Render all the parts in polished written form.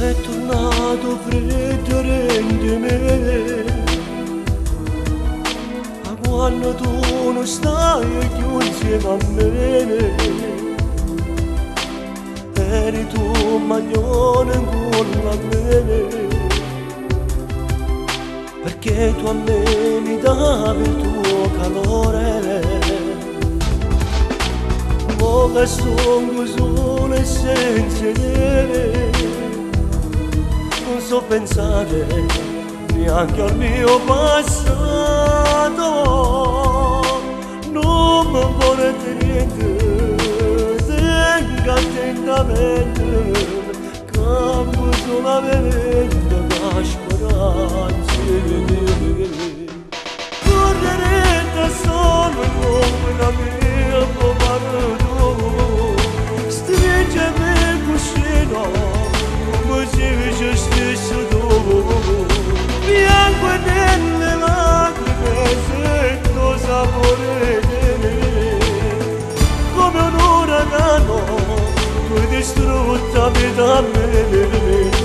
È tornato freddo rende me, ma quando tu non stai più insieme a me, eri tu maglione con a me, perché tu a me mi davi il tuo calore. Ora sono solo senza te, non so pensare neanche al mio passato, non mi vuole niente, tenga attentamente, campo solamente la speranza. Correre da solo come la mia povertà, stringimi cuscino come se io stesso tu, bianco nelle lacrime sento sapore di me, come un uragano tu hai distrutta da me,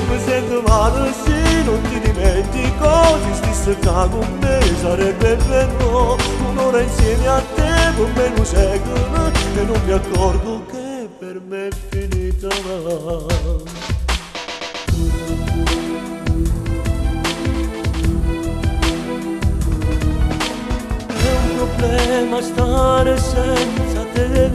mi sento male se non ti dimentico, ti stessi con me sarebbe bello, un'ora insieme a te con me un secolo e non mi accorgo che per me è finita. Problema stare senza te,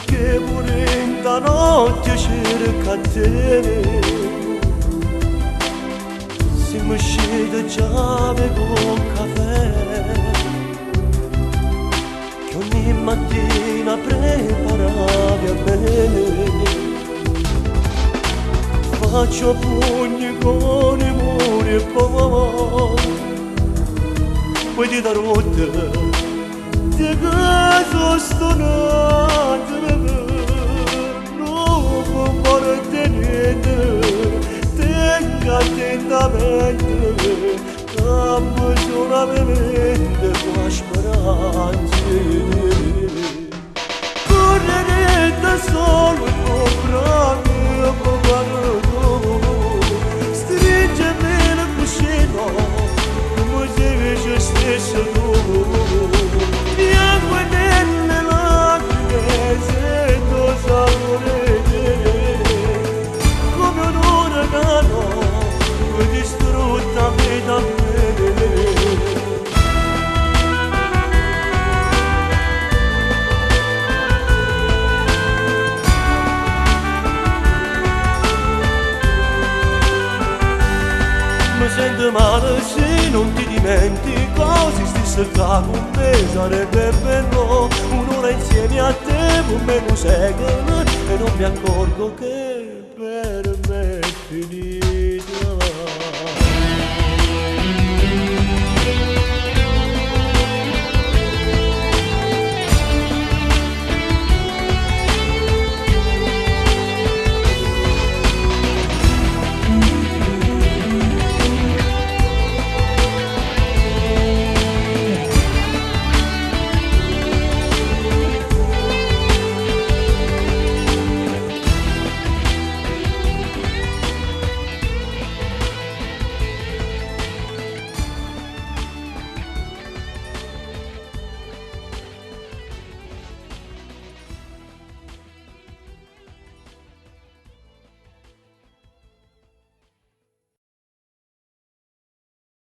che pure in da notte cerca te, siamo usciti già bevo caffè, che ogni mattina preparavi a me, faccio pugni con i muri e poi ti darò te, di caso stonato, non può fare niente, tenga attentamente, campo solamente con speranza. Correre da solo e comprarmi un po' stringimi il cuscino, io stesso tu, bianco nelle lacrime sento sapore di te, come un uragano tu hai distrutta me da me. Mi sento male se non ti dimentico, se stessi con me sarebbe bello, un'ora insieme a te con me un secolo e non mi accorgo che